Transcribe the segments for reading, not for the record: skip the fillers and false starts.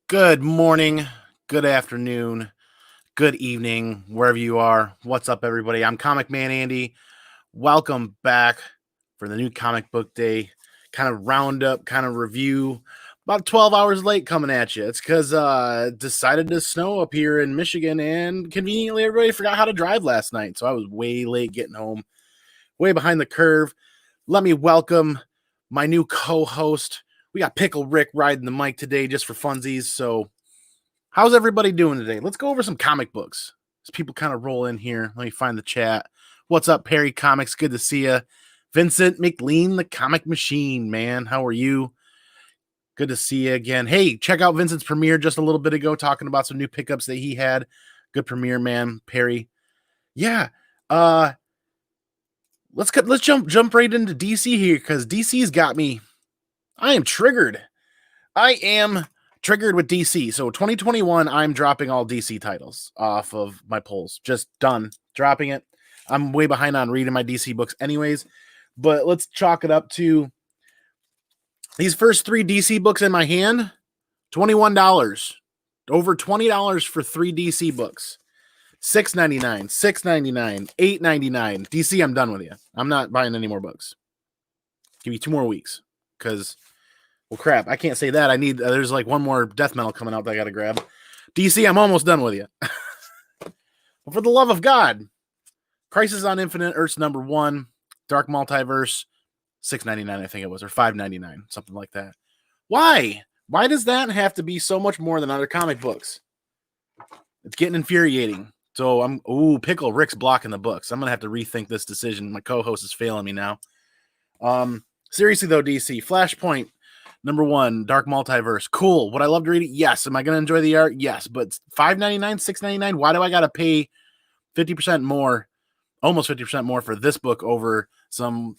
Good morning, good afternoon, good evening, wherever you are. What's up, everybody? I'm Comic Man Andy. Welcome back for the new comic book day kind of roundup, kind of review. About 12 hours late coming at you. It's because decided to snow up here in Michigan, and conveniently everybody forgot how to drive last night. So I was way late getting home, way behind the curve. Let me welcome my new co-host. We got Pickle Rick riding the mic today just for funsies. So how's everybody doing today? Let's go over some comic books as people kind of roll in here. Let me find the chat. What's up, Perry Comics? Good to see you. Vincent McLean, the comic machine, man. How are you? Good to see you again. Hey, check out Vincent's premiere just a little bit ago, talking about some new pickups that he had. Good premiere, man. Perry. Yeah. Let's jump right into DC here because DC's got me. I am triggered. I am triggered with DC. So 2021, I'm dropping all DC titles off of my polls. Just done. Dropping it. I'm way behind on reading my DC books anyways. But let's chalk it up to these first 3 DC books in my hand. $21. Over $20 for 3 DC books. $6.99, $6.99, $8.99. DC, I'm done with you. I'm not buying any more books. Give me 2 more weeks. Because, well, crap, I can't say that. I need, there's like one more death metal coming out that I got to grab. DC, I'm almost done with you. But for the love of God, Crisis on Infinite Earths number 1, Dark Multiverse, $6.99, I think it was, or $5.99, something like that. Why? Why does that have to be so much more than other comic books? It's getting infuriating. So Pickle Rick's blocking the books. I'm going to have to rethink this decision. My co-host is failing me now. Seriously though, DC, Flashpoint, number 1, Dark Multiverse. Cool. Would I love to read it? Yes. Am I going to enjoy the art? Yes. But $5.99, $6.99, why do I got to pay 50% more, almost 50% more for this book over some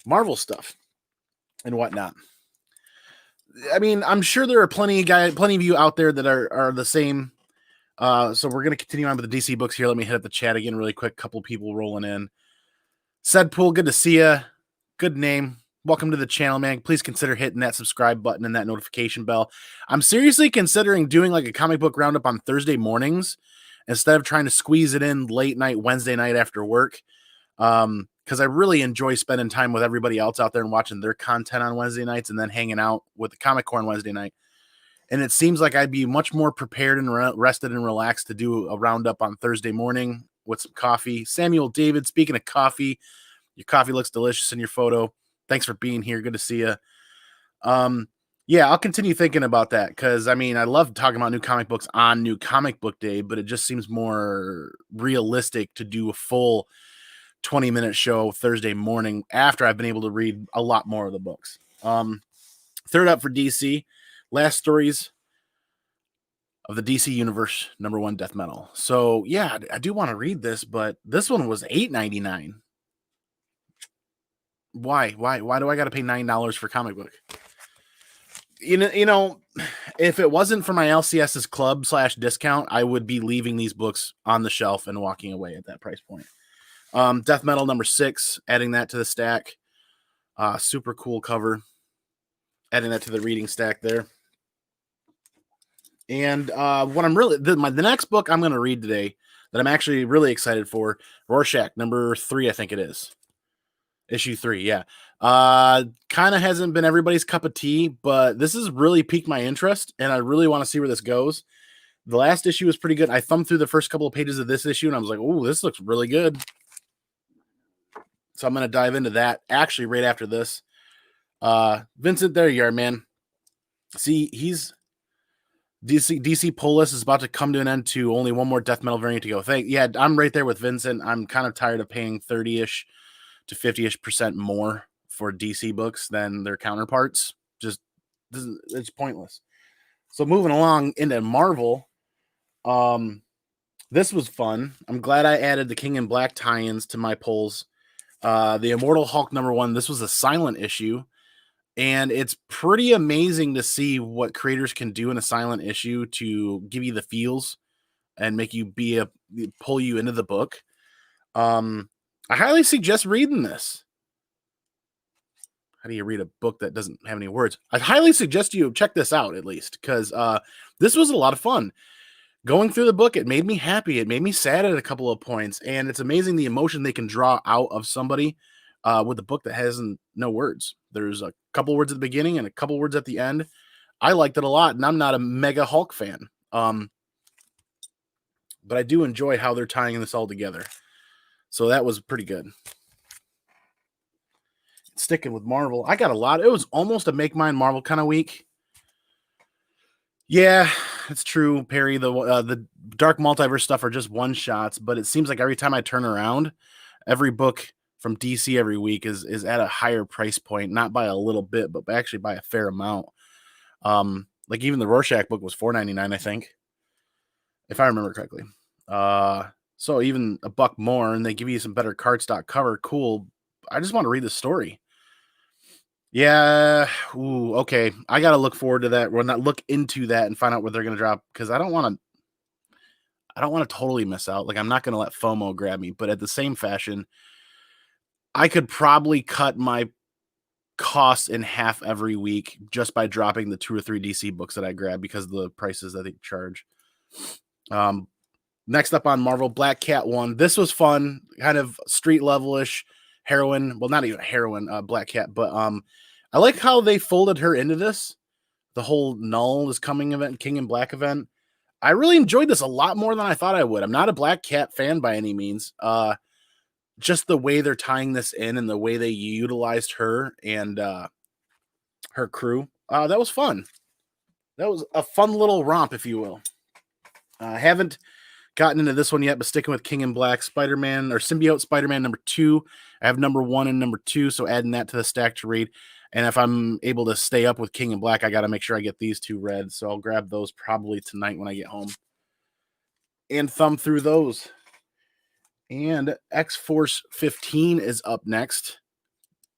Marvel stuff and whatnot? I mean, I'm sure there are plenty of you out there that are the same. So we're going to continue on with the DC books here. Let me hit up the chat again really quick. Couple people rolling in. Sedpool, good to see you. Good name. Welcome to the channel, man. Please consider hitting that subscribe button and that notification bell. I'm seriously considering doing like a comic book roundup on Thursday mornings instead of trying to squeeze it in late night, Wednesday night after work. Because I really enjoy spending time with everybody else out there and watching their content on Wednesday nights and then hanging out with the Comic Core on Wednesday night. And it seems like I'd be much more prepared and rested and relaxed to do a roundup on Thursday morning with some coffee. Samuel David, speaking of coffee, your coffee looks delicious in your photo. Thanks for being here. Good to see you. Yeah, I'll continue thinking about that because, I mean, I love talking about new comic books on New Comic Book Day, but it just seems more realistic to do a full 20-minute show Thursday morning after I've been able to read a lot more of the books. Third up for DC, Last Stories of the DC Universe, number 1, Death Metal. So, yeah, I do want to read this, but this one was $8.99. Why do I got to pay $9 for a comic book? You know, if it wasn't for my LCS's club / discount, I would be leaving these books on the shelf and walking away at that price point. Death Metal number 6, adding that to the stack. Super cool cover. Adding that to the reading stack there. And what I'm really the next book I'm going to read today that I'm actually really excited for, Rorschach number 3, I think it is. Issue 3, yeah. Kind of hasn't been everybody's cup of tea, but this has really piqued my interest, and I really want to see where this goes. The last issue was pretty good. I thumbed through the first couple of pages of this issue, and I was like, oh, this looks really good. So I'm going to dive into that actually right after this. Vincent, there you are, man. See, DC pull list is about to come to an end to only one more Death Metal variant to go. Yeah, I'm right there with Vincent. I'm kind of tired of paying 30-ish to 50-ish% more for DC books than their counterparts. Just, it's pointless. So moving along into Marvel, this was fun. I'm glad I added the King in Black tie-ins to my polls. The Immortal Hulk number 1, this was a silent issue. And it's pretty amazing to see what creators can do in a silent issue to give you the feels and make you pull you into the book. I highly suggest reading this. how do you read a book that doesn't have any words? I highly suggest you check this out at least, because this was a lot of fun. Going through the book, it made me happy. It made me sad at a couple of points, and it's amazing the emotion they can draw out of somebody with a book that has no words. There's a couple words at the beginning and a couple words at the end. I liked it a lot, and I'm not a mega Hulk fan, but I do enjoy how they're tying this all together. So that was pretty good. Sticking with Marvel, I got a lot. It was almost a Make Mine Marvel kind of week. Yeah, it's true, Perry. The Dark Multiverse stuff are just one shots, but it seems like every time I turn around, every book from DC every week is at a higher price point, not by a little bit, but actually by a fair amount. Like even the Rorschach book was $4.99, I think, if I remember correctly. So even a buck more, and they give you some better cardstock cover. Cool. I just want to read the story. Yeah. Ooh, okay. I got to look forward to that. We'll not look into that and find out what they're going to drop, because I don't want to totally miss out. Like, I'm not going to let FOMO grab me, but at the same fashion, I could probably cut my costs in half every week just by dropping the 2 or 3 DC books that I grab because of the prices that they charge. Next up on Marvel, Black Cat 1. This was fun, kind of street level-ish heroine. Well, not even a heroine, Black Cat, but I like how they folded her into this. The whole Null is Coming event, King in Black event. I really enjoyed this a lot more than I thought I would. I'm not a Black Cat fan by any means. Just the way they're tying this in and the way they utilized her and her crew. That was fun. That was a fun little romp, if you will. I haven't gotten into this one yet, but sticking with King in Black, Spider-Man, or Symbiote Spider-Man number 2. I have number 1 and number 2, so adding that to the stack to read. And if I'm able to stay up with King in Black, I got to make sure I get these 2 read. So I'll grab those probably tonight when I get home and thumb through those. And X-Force 15 is up next.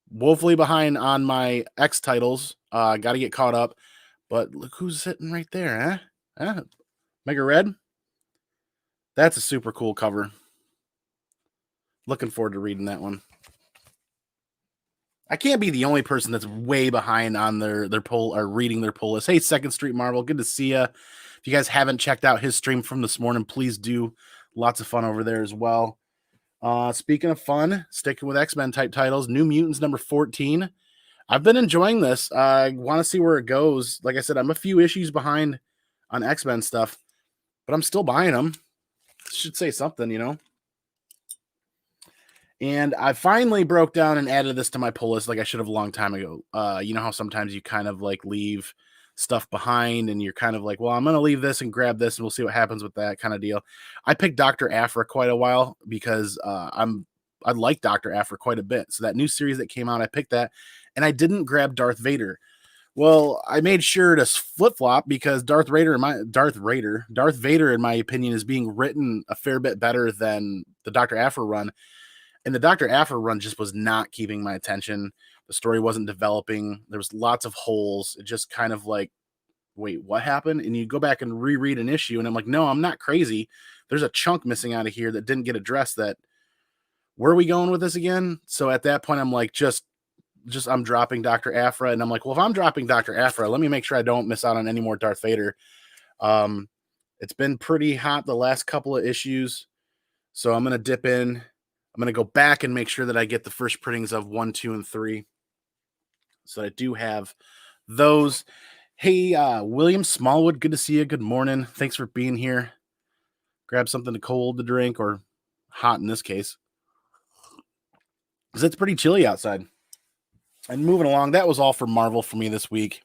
Woefully behind on my X titles. Got to get caught up. But look who's sitting right there, huh? Mega Red? That's a super cool cover. Looking forward to reading that one. I can't be the only person that's way behind on their poll or reading their poll list. Hey, Second Street Marvel, good to see you. If you guys haven't checked out his stream from this morning, please do. Lots of fun over there as well. Speaking of fun, sticking with X-Men type titles, New Mutants number 14. I've been enjoying this. I want to see where it goes. Like I said, I'm a few issues behind on X-Men stuff, but I'm still buying them. Should say something, you know. And I finally broke down and added this to my pull list like I should have a long time ago. You know how sometimes you kind of like leave stuff behind and you're kind of like, well, I'm going to leave this and grab this and we'll see what happens with that kind of deal. I picked Dr. Aphra quite a while because I like Dr. Aphra quite a bit. So that new series that came out, I picked that, and I didn't grab Darth Vader. Well, I made sure to flip-flop because Darth Vader, in my opinion, is being written a fair bit better than the Dr. Aphra run. And the Dr. Aphra run just was not keeping my attention. The story wasn't developing. There was lots of holes. It just kind of like, wait, what happened? And you go back and reread an issue, and I'm like, no, I'm not crazy. There's a chunk missing out of here that didn't get addressed. Where are we going with this again? So at that point, I'm like, just I'm dropping Dr. Aphra. And I'm like, well, if I'm dropping Dr. Aphra, let me make sure I don't miss out on any more Darth Vader. It's been pretty hot the last couple of issues. So I'm going to dip in. I'm going to go back and make sure that I get the first printings of 1, 2, and 3. So I do have those. Hey, William Smallwood, good to see you. Good morning. Thanks for being here. Grab something cold to drink, or hot in this case, because it's pretty chilly outside. And moving along, that was all for Marvel for me this week.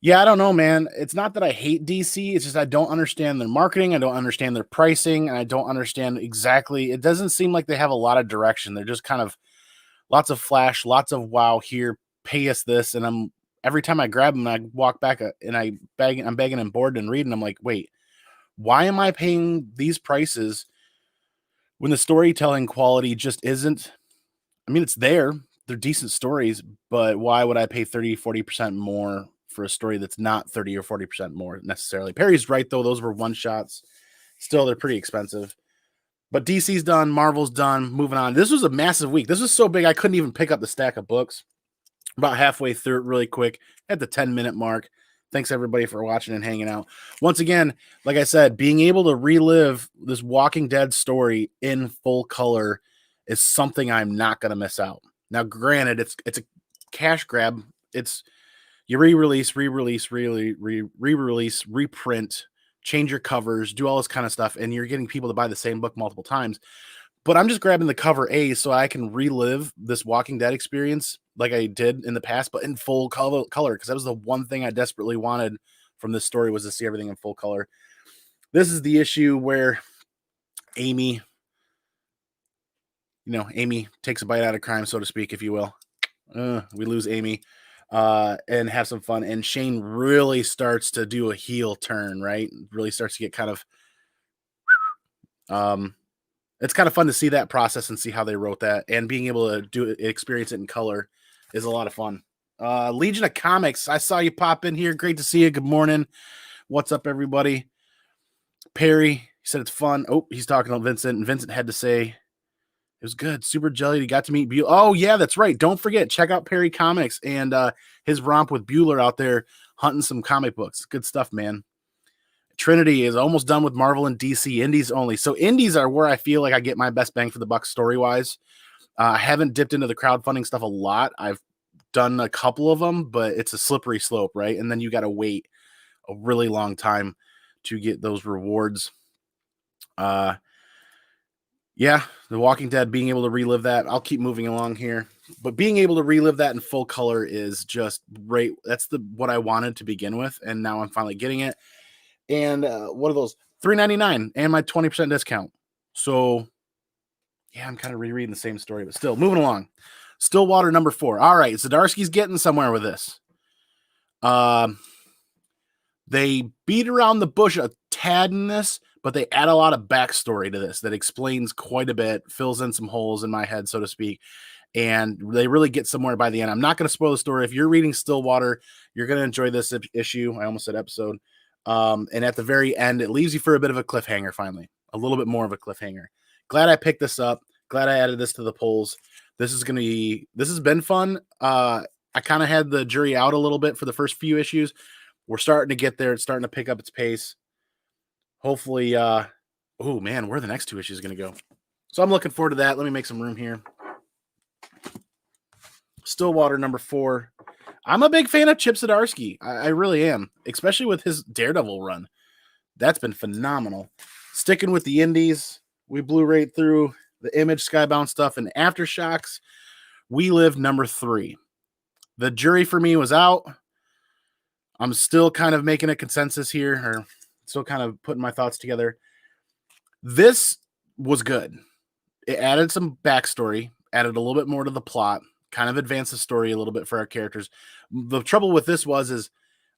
Yeah, I don't know, man. It's not that I hate DC. It's just I don't understand their marketing. I don't understand their pricing. And I don't understand exactly. It doesn't seem like they have a lot of direction. They're just kind of lots of flash, lots of wow here, pay us this. And every time I grab them, I walk back and I'm begging and bored and reading. I'm like, wait, why am I paying these prices when the storytelling quality just isn't? I mean, it's there. They're decent stories, but why would I pay 30, 40% more for a story that's not 30 or 40% more necessarily? Perry's right, though. Those were one-shots. Still, they're pretty expensive. But DC's done. Marvel's done. Moving on. This was a massive week. This was so big, I couldn't even pick up the stack of books. About halfway through it really quick at the 10-minute mark. Thanks everybody for watching and hanging out. Once again, like I said, being able to relive this Walking Dead story in full color is something I'm not going to miss out. Now, granted, it's a cash grab. It's you re-release, reprint, change your covers, do all this kind of stuff, and you're getting people to buy the same book multiple times. But I'm just grabbing the cover A so I can relive this Walking Dead experience like I did in the past, but in full color, because that was the one thing I desperately wanted from this story, was to see everything in full color. This is the issue where Amy takes a bite out of crime, so to speak, if you will. We lose Amy and have some fun. And Shane really starts to do a heel turn, right? Really starts to get kind of it's kind of fun to see that process and see how they wrote that, and being able to experience it in color is a lot of fun. Legion of Comics, I saw you pop in here. Great to see you. Good morning. What's up, everybody? Perry, he said it's fun. Oh, he's talking to Vincent, and Vincent had to say it was good. Super jelly. You got to meet Bueller. Oh, yeah, that's right. Don't forget, check out Perry Comics and his romp with Bueller out there hunting some comic books. Good stuff, man. Trinity is almost done with Marvel and DC indies only. So indies are where I feel like I get my best bang for the buck story-wise. I haven't dipped into the crowdfunding stuff a lot. I've done a couple of them, but it's a slippery slope, right? And then you got to wait a really long time to get those rewards. Yeah, The Walking Dead, being able to relive that. I'll keep moving along here. But being able to relive that in full color is just great. That's what I wanted to begin with, and now I'm finally getting it. And what are those? $3.99 and my 20% discount. So, yeah, I'm kind of rereading the same story, but still moving along. Stillwater number 4. All right, Zdarsky's getting somewhere with this. They beat around the bush a tad in this, but they add a lot of backstory to this that explains quite a bit, fills in some holes in my head, so to speak. And they really get somewhere by the end. I'm not going to spoil the story. If you're reading Stillwater, you're going to enjoy this issue. I almost said episode. And at the very end, it leaves you for a bit of a cliffhanger, finally. A little bit more of a cliffhanger. Glad I picked this up. Glad I added this to the polls. This has been fun. I kind of had the jury out a little bit for the first few issues. We're starting to get there. It's starting to pick up its pace. Hopefully, oh man, where are the next 2 issues going to go? So I'm looking forward to that. Let me make some room here. Stillwater number 4. I'm a big fan of Chip Zdarsky. I really am, especially with his Daredevil run. That's been phenomenal. Sticking with the indies, we blew right through the Image Skybound stuff and Aftershocks. We Live number 3. The jury for me was out. I'm still kind of making a consensus here, or still kind of putting my thoughts together. This was good. It added some backstory, added a little bit more to the plot, kind of advanced the story a little bit for our characters. The trouble with this is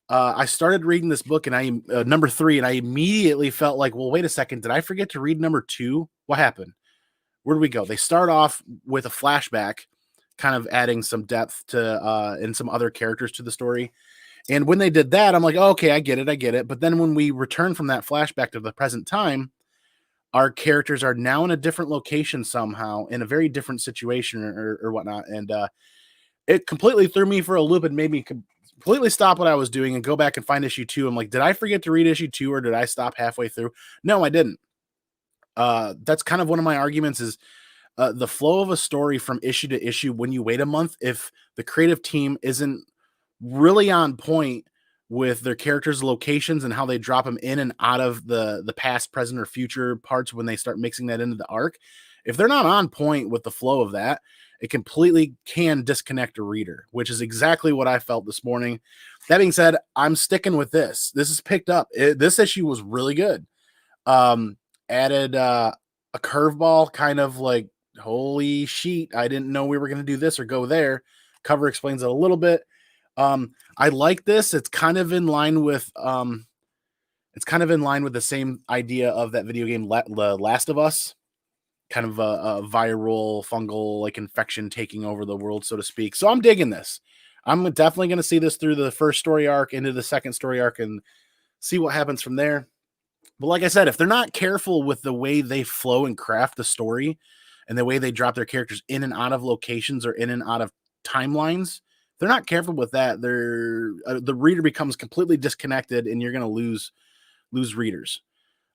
I started reading this book and number 3, and I immediately felt like, well, wait a second. Did I forget to read number 2? What happened? Where do we go? They start off with a flashback, kind of adding some depth to and some other characters to the story. And when they did that, I'm like, oh, okay, I get it. But then when we return from that flashback to the present time, our characters are now in a different location somehow, in a very different situation or whatnot. And it completely threw me for a loop and made me completely stop what I was doing and go back and find issue 2. I'm like, did I forget to read issue 2 or did I stop halfway through? No, I didn't. That's kind of one of my arguments is the flow of a story from issue to issue when you wait a month, if the creative team isn't really on point with their characters' locations and how they drop them in and out of the past, present, or future parts when they start mixing that into the arc. If they're not on point with the flow of that, it completely can disconnect a reader, which is exactly what I felt this morning. That being said, I'm sticking with this. This is picked up. This issue was really good. Added a curveball, kind of like, holy sheet, I didn't know we were going to do this or go there. Cover explains it a little bit. I like this. It's kind of in line with the same idea of that video game, The Last of Us, kind of a viral fungal like infection taking over the world, so to speak. So I'm digging this. I'm definitely going to see this through the first story arc into the second story arc and see what happens from there. But like I said, if they're not careful with the way they flow and craft the story and the way they drop their characters in and out of locations or in and out of timelines, they're not careful with that, the reader becomes completely disconnected, and you're going to lose readers.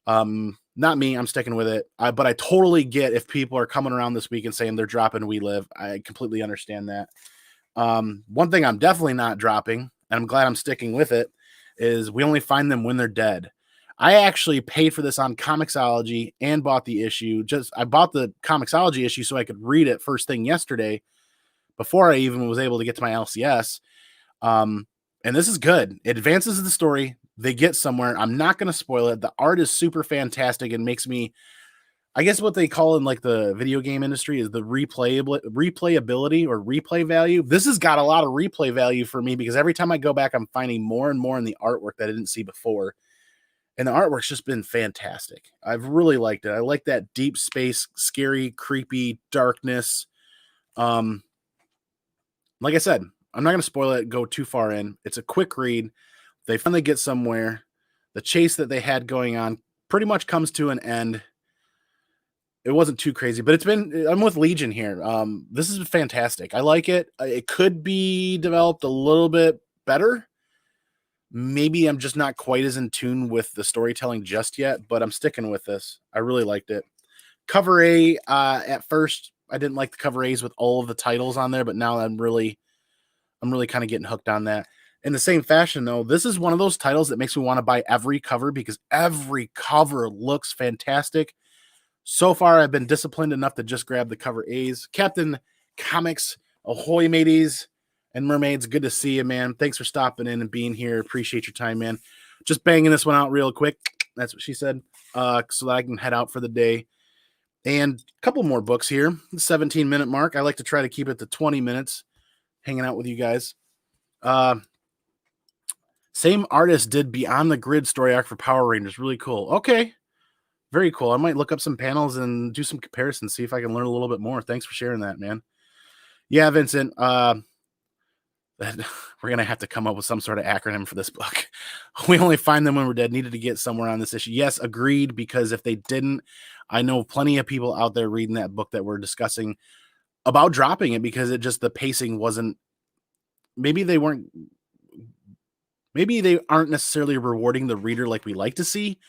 Not me. I'm sticking with it. But I totally get if people are coming around this week and saying they're dropping We Live. I completely understand that. One thing I'm definitely not dropping, and I'm glad I'm sticking with it, is We Only Find Them When They're Dead. I actually paid for this on Comixology and bought the issue. I bought the Comixology issue so I could read it first thing yesterday before I even was able to get to my LCS. And this is good. It advances the story. They get somewhere. I'm not going to spoil it. The art is super fantastic and makes me, I guess what they call in like the video game industry is the replayability or replay value. This has got a lot of replay value for me because every time I go back, I'm finding more and more in the artwork that I didn't see before. And the artwork's just been fantastic. I've really liked it. I like that deep space, scary, creepy darkness. Like I said, I'm not going to spoil it, go too far in. It's a quick read. They finally get somewhere. The chase that they had going on pretty much comes to an end. It wasn't too crazy, but I'm with Legion here. This is fantastic. I like it. It could be developed a little bit better. Maybe I'm just not quite as in tune with the storytelling just yet, but I'm sticking with this. I really liked it. Cover A, at first, I didn't like the cover A's with all of the titles on there, but now I'm really kind of getting hooked on that. In the same fashion, though, this is one of those titles that makes me want to buy every cover because every cover looks fantastic. So far, I've been disciplined enough to just grab the cover A's. Captain Comics, ahoy, mateys and mermaids. Good to see you, man. Thanks for stopping in and being here. Appreciate your time, man. Just banging this one out real quick. That's what she said. So that I can head out for the day. And a couple more books here. The 17-minute mark. I like to try to keep it to 20 minutes. Hanging out with you guys. Same artist did Beyond the Grid story arc for Power Rangers. Really cool. Okay. Very cool. I might look up some panels and do some comparisons, see if I can learn a little bit more. Thanks for sharing that, man. Yeah, Vincent. We're going to have to come up with some sort of acronym for this book. We Only Find Them When We're Dead. Needed to get somewhere on this issue. Yes, agreed, because if they didn't, I know plenty of people out there reading that book that we're discussing about dropping it because the pacing wasn't, maybe they aren't necessarily rewarding the reader like we like to see.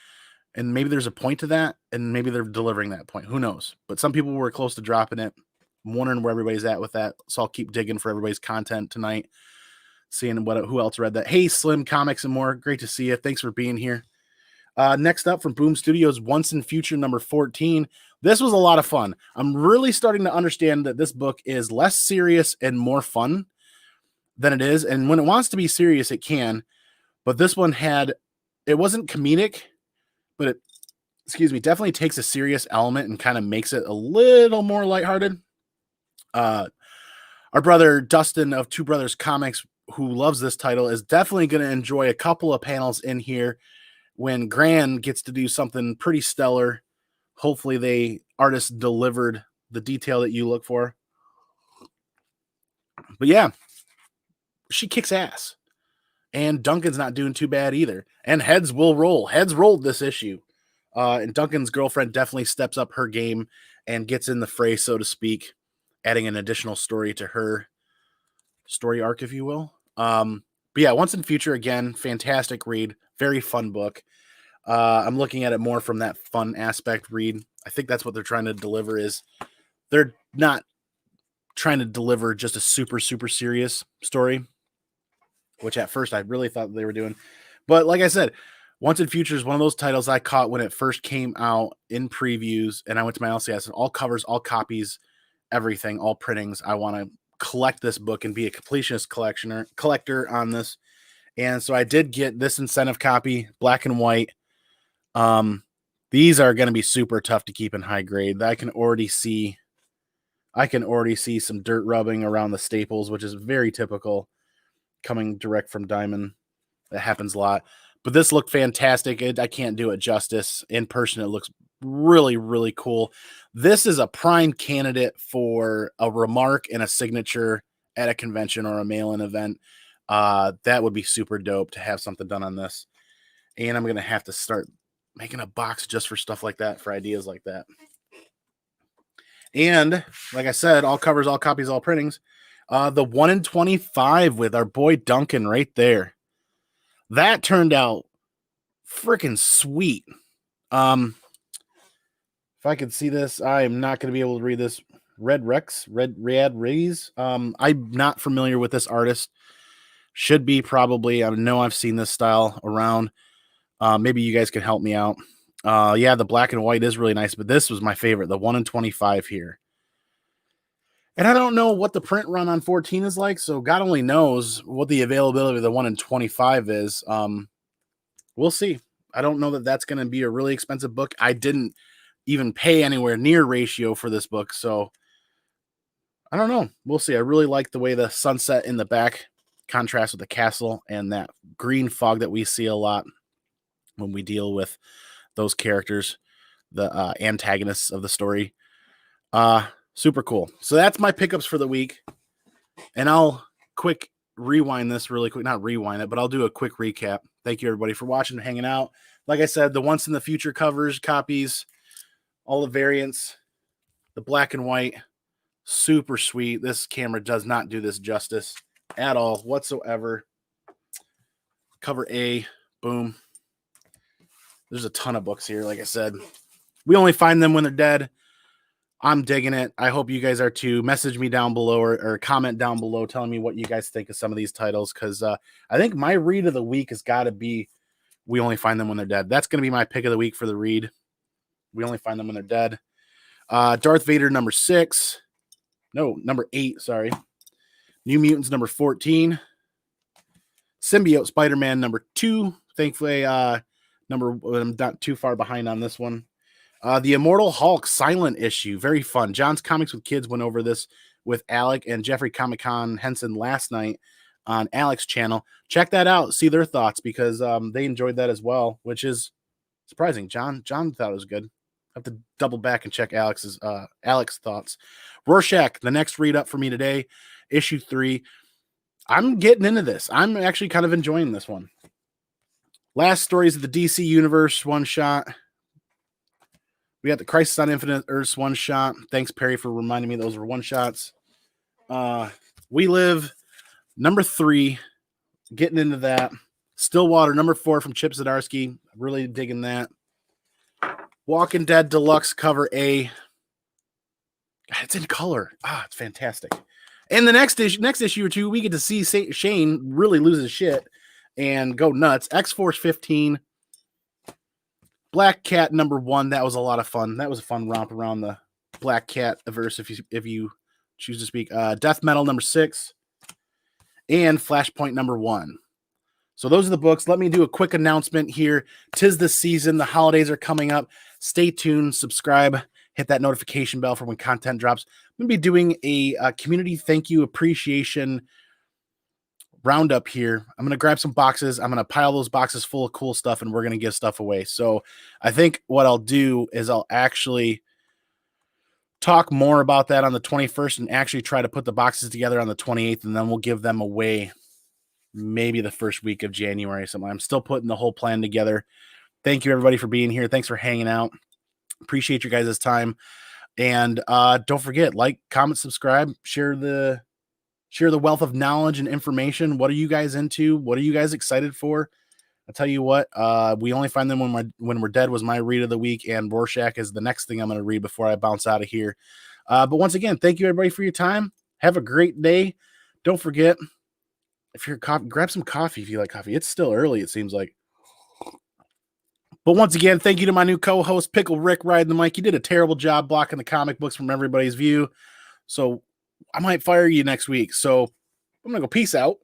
And maybe there's a point to that, and maybe they're delivering that point. Who knows? But some people were close to dropping it. I'm wondering where everybody's at with that. So I'll keep digging for everybody's content tonight, seeing who else read that. Hey, Slim Comics and More. Great to see you. Thanks for being here. Next up from Boom Studios, Once and Future number 14. This was a lot of fun. I'm really starting to understand that this book is less serious and more fun than it is. And when it wants to be serious, it can. But this one it wasn't comedic, but it, definitely takes a serious element and kind of makes it a little more lighthearted. Our brother Dustin of Two Brothers Comics, who loves this title, is definitely going to enjoy a couple of panels in here when Gran gets to do something pretty stellar. Hopefully the artist delivered the detail that you look for. But yeah, she kicks ass. And Duncan's not doing too bad either. And heads will roll. Heads rolled this issue. And Duncan's girlfriend definitely steps up her game and gets in the fray, so to speak, adding an additional story to her story arc, if you will. But yeah, Once and Future, again, fantastic read. Very fun book. I'm looking at it more from that fun aspect read. I think that's what they're trying to deliver is they're not trying to deliver just a super, super serious story, which at first I really thought they were doing. But like I said, Once and Future is one of those titles I caught when it first came out in previews, and I went to my LCS and all covers, all copies, everything, all printings. I want to collect this book and be a completionist collector on this. And so I did get this incentive copy, black and white. These are going to be super tough to keep in high grade. I can already see some dirt rubbing around the staples, which is very typical coming direct from Diamond. That happens a lot. But this looked fantastic. I can't do it justice. In person, it looks really, really cool. This is a prime candidate for a remark and a signature at a convention or a mail-in event. That would be super dope to have something done on this. And I'm going to have to start making a box just for stuff like that, for ideas like that. And like I said, all covers, all copies, all printings. The 1 in 25 with our boy Duncan right there. That turned out freaking sweet. If I could see this, I am not going to be able to read this. Red Rays. I'm not familiar with this artist. Should be probably. I know I've seen this style around. Maybe you guys can help me out. Yeah, the black and white is really nice, but this was my favorite, the 1 in 25 here. And I don't know what the print run on 14 is like, so God only knows what the availability of the 1 in 25 is. We'll see. I don't know that that's going to be a really expensive book. I didn't even pay anywhere near ratio for this book, so I don't know. We'll see. I really like the way the sunset in the back contrasts with the castle and that green fog that we see a lot when we deal with those characters, the antagonists of the story. Super cool. So that's my pickups for the week. And I'll quick rewind this really quick. Not rewind it, but I'll do a quick recap. Thank you, everybody, for watching and hanging out. Like I said, the Once in the Future covers, copies, all the variants, the black and white, super sweet. This camera does not do this justice at all whatsoever. Cover A, boom. There's a ton of books here, like I said. We only find them when they're dead. I'm digging it. I hope you guys are too. Message me down below or comment down below telling me what you guys think of some of these titles, because I think my read of the week has got to be We Only Find Them When They're Dead. That's going to be my pick of the week for the read. We Only Find Them When They're Dead. Darth Vader number 6. No, number 8, sorry. New Mutants number 14. Symbiote Spider-Man number 2. Thankfully, I'm not too far behind on this one. The Immortal Hulk silent issue. Very fun. John's Comics with Kids went over this with Alec and Jeffrey Comic-Con Henson last night on Alec's channel. Check that out. See their thoughts, because they enjoyed that as well, which is surprising. John thought it was good. I have to double back and check Alex's thoughts. Rorschach, the next read up for me today, issue 3. I'm getting into this. I'm actually kind of enjoying this one. Last stories of the DC Universe one shot. We got the Crisis on Infinite Earths one shot. Thanks, Perry, for reminding me those were one shots. We Live number 3. Getting into that. Stillwater number 4 from Chip Zdarsky. Really digging that. Walking Dead Deluxe cover A. God, it's in color. It's fantastic. And the next issue or two, we get to see Shane really lose his shit and go nuts. X-Force 15. Black Cat number 1. That was a lot of fun. That was a fun romp around the Black Cat verse, if you choose to speak. Death Metal number 6. And Flashpoint number 1. So those are the books. Let me do a quick announcement here. 'Tis the season. The holidays are coming up. Stay tuned. Subscribe. Hit that notification bell for when content drops. I'm going to be doing a community thank you appreciation roundup here. I'm going to grab some boxes. I'm going to pile those boxes full of cool stuff, and we're going to give stuff away. So I think what I'll do is I'll actually talk more about that on the 21st and actually try to put the boxes together on the 28th, and then we'll give them away maybe the first week of January or something. I'm still putting the whole plan together. Thank you, everybody, for being here. Thanks for hanging out. Appreciate your guys' time. And don't forget, like, comment, subscribe, share the wealth of knowledge and information. What are you guys into? What are you guys excited for? I'll tell you what, We Only Find Them When We're Dead was my read of the week, and Rorschach is the next thing I'm going to read before I bounce out of here. But once again, thank you, everybody, for your time. Have a great day. Don't forget, if you're grab some coffee if you like coffee. It's still early, it seems like. But once again, thank you to my new co-host, Pickle Rick, riding the mic. You did a terrible job blocking the comic books from everybody's view. So I might fire you next week. So I'm going to go peace out.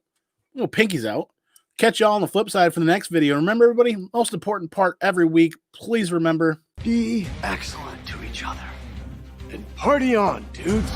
I'm going to go pinkies out. Catch y'all on the flip side for the next video. Remember, everybody, most important part every week, please remember, be excellent to each other. And party on, dudes.